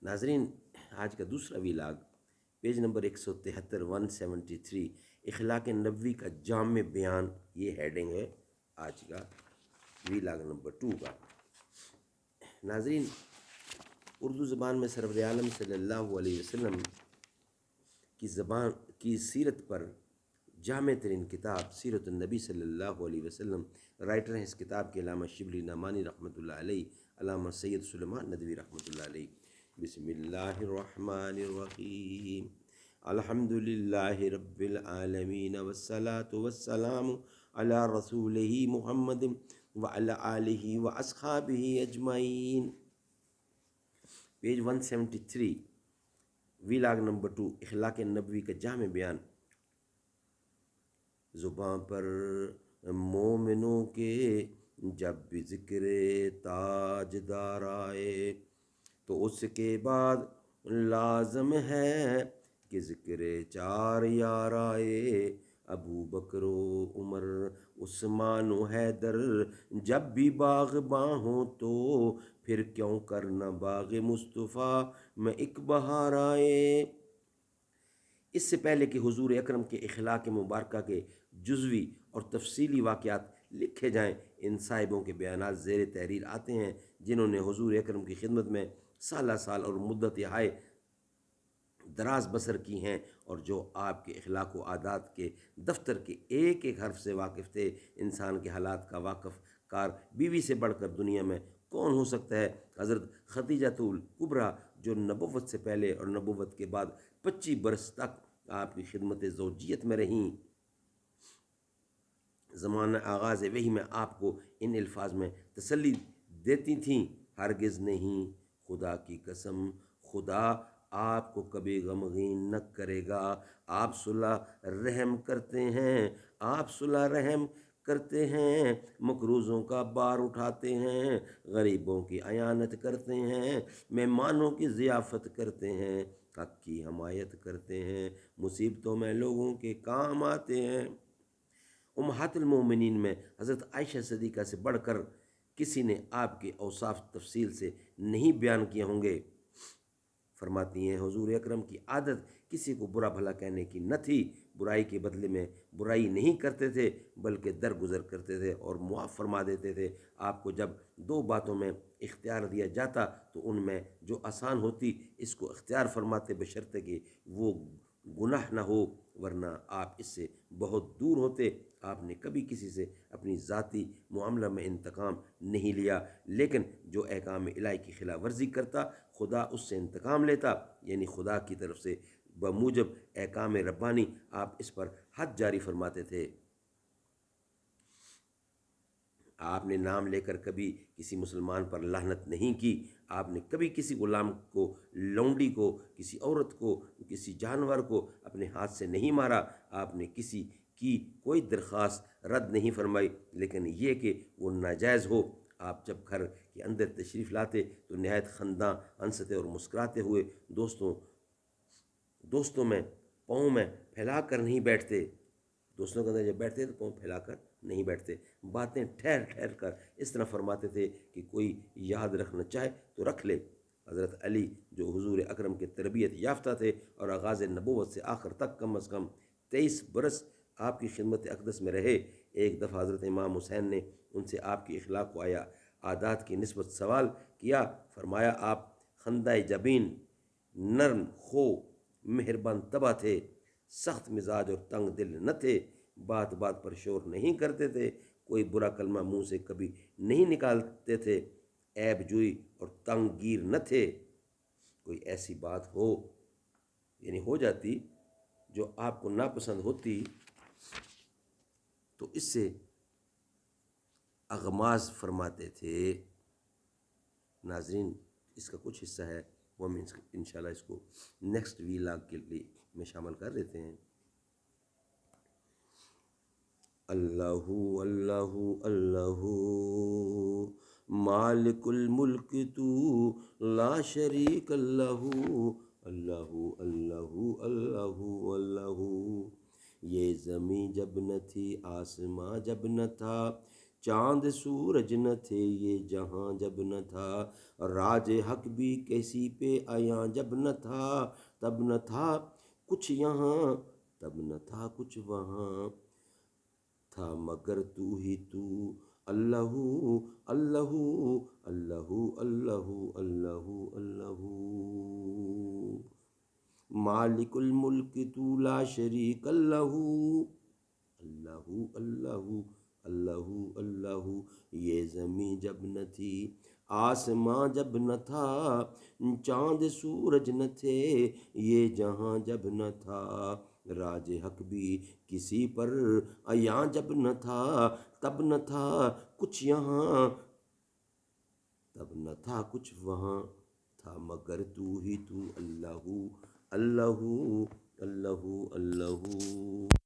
ناظرین، آج کا دوسرا ویلاگ پیج نمبر 173 173 اخلاق نبوی کا جامع بیان، یہ ہیڈنگ ہے آج کا ویلاگ نمبر 2 کا۔ ناظرین، اردو زبان میں سرور عالم صلی اللہ علیہ وسلم کی زبان کی سیرت پر جامع ترین کتاب سیرت النبی صلی اللہ علیہ وسلم، رائٹر ہیں اس کتاب کے علامہ شبلی نعمانی رحمۃ اللہ علیہ، علامہ سید سلیمان ندوی رحمۃ اللہ علیہ۔ بسم اللہ الرحمن الرحیم، الحمد للہ رب العالمین والصلاة والسلام علی رسولہ محمد وعلی آلہ واصحابہ اجمعین۔ پیج 173، ویلاگ نمبر 2، اخلاق نبوی کا جامع بیان۔ زباں پر مومنوں کے جب بھی ذکر تاجدار آئے، تو اس کے بعد لازم ہے کہ ذکر چار یار آئے۔ ابو بکر و عمر عثمان و حیدر جب بھی باغباں ہوں تو پھر کیوں کرنا باغ مصطفیٰ میں ایک بہار آئے۔ اس سے پہلے کہ حضور اکرم کے اخلاق مبارکہ کے جزوی اور تفصیلی واقعات لکھے جائیں، ان صاحبوں کے بیانات زیر تحریر آتے ہیں جنہوں نے حضور اکرم کی خدمت میں سالہ سال اور مدت ہائے دراز بسر کی ہیں، اور جو آپ کے اخلاق و عادات کے دفتر کے ایک ایک حرف سے واقف تھے۔ انسان کے حالات کا واقف کار بیوی سے بڑھ کر دنیا میں کون ہو سکتا ہے؟ حضرت خدیجۃ الکبریٰ، جو نبوت سے پہلے اور نبوت کے بعد 25 برس تک آپ کی خدمت زوجیت میں رہیں، زمانہ آغاز وحی میں آپ کو ان الفاظ میں تسلی دیتی تھیں: ہرگز نہیں، خدا کی قسم، خدا آپ کو کبھی غمگین نہ کرے گا۔ آپ صلح رحم کرتے ہیں، آپ صلح رحم کرتے ہیں، مقروضوں کا بار اٹھاتے ہیں، غریبوں کی اعانت کرتے ہیں، مہمانوں کی ضیافت کرتے ہیں، حق کی حمایت کرتے ہیں، مصیبتوں میں لوگوں کے کام آتے ہیں۔ امہات المومنین میں حضرت عائشہ صدیقہ سے بڑھ کر کسی نے آپ کے اوصاف تفصیل سے نہیں بیان کیے ہوں گے۔ فرماتی ہیں، حضور اکرم کی عادت کسی کو برا بھلا کہنے کی نہ تھی، برائی کے بدلے میں برائی نہیں کرتے تھے بلکہ درگزر کرتے تھے اور معاف فرما دیتے تھے۔ آپ کو جب 2 باتوں میں اختیار دیا جاتا تو ان میں جو آسان ہوتی اس کو اختیار فرماتے، بشرطے کہ وہ گناہ نہ ہو، ورنہ آپ اس سے بہت دور ہوتے۔ آپ نے کبھی کسی سے اپنی ذاتی معاملہ میں انتقام نہیں لیا، لیکن جو احکام الہی کی خلاف ورزی کرتا خدا اس سے انتقام لیتا، یعنی خدا کی طرف سے بموجب احکام ربانی آپ اس پر حد جاری فرماتے تھے۔ آپ نے نام لے کر کبھی کسی مسلمان پر لعنت نہیں کی، آپ نے کبھی کسی غلام کو، لونڈی کو، کسی عورت کو، کسی جانور کو اپنے ہاتھ سے نہیں مارا، آپ نے کسی کی کوئی درخواست رد نہیں فرمائی، لیکن یہ کہ وہ ناجائز ہو۔ آپ جب گھر کے اندر تشریف لاتے تو نہایت خنداں، ہنستے اور مسکراتے ہوئے دوستوں میں پاؤں میں پھیلا کر نہیں بیٹھتے۔ دوستوں کے اندر جب بیٹھتے تو پاؤں پھیلا کر نہیں بیٹھتے، باتیں ٹھہر ٹھہر کر اس طرح فرماتے تھے کہ کوئی یاد رکھنا چاہے تو رکھ لے۔ حضرت علی، جو حضور اکرم کے تربیت یافتہ تھے اور آغاز نبوت سے آخر تک کم از کم 23 برس آپ کی خدمت اقدس میں رہے، ایک دفعہ حضرت امام حسین نے ان سے آپ کی اخلاق و عادات کی نسبت سوال کیا۔ فرمایا، آپ خندہ جبین، نرم خو، مہربان طبع تھے، سخت مزاج اور تنگ دل نہ تھے، بات بات پر شور نہیں کرتے تھے، کوئی برا کلمہ منہ سے کبھی نہیں نکالتے تھے، عیب جوئی اور تنگ گیر نہ تھے۔ کوئی ایسی بات ہو، یعنی ہو جاتی، جو آپ کو ناپسند ہوتی تو اس سے اغماز فرماتے تھے۔ ناظرین، اس کا کچھ حصہ ہے، وہ ہم انشاءاللہ اس کو نیکسٹ ویلاگ کے لیے میں شامل کر دیتے ہیں۔ اللہ اللہ اللہ، مالک الملک تو لا شریک اللہ، اللہ اللہ اللہ اللہ۔ یہ زمیں جب نہ تھی، آسماں جب نہ تھا، چاند سورج نہ تھے یہ جہاں جب نہ تھا، راج حق بھی کیسی پہ آیاں جب نہ تھا، تب نہ تھا کچھ یہاں تب نہ تھا کچھ وہاں، تھا مگر تو ہی تو، اللہ اللہ اللہ اللہ اللہ اللہ، مالک الملک تو لا شریک اللہ، اللہ اللہ اللہ اللہ، یہ زمیں جب نہ تھی آسماں جب نہ تھا، چاند سورج نہ تھے یہ جہاں جب نہ تھا، راج حق بھی کسی پر عیاں جب نہ تھا، تب نہ تھا کچھ یہاں تب نہ تھا کچھ وہاں، تھا مگر تو ہی تو، اللہ اللہ اللہ اللہ۔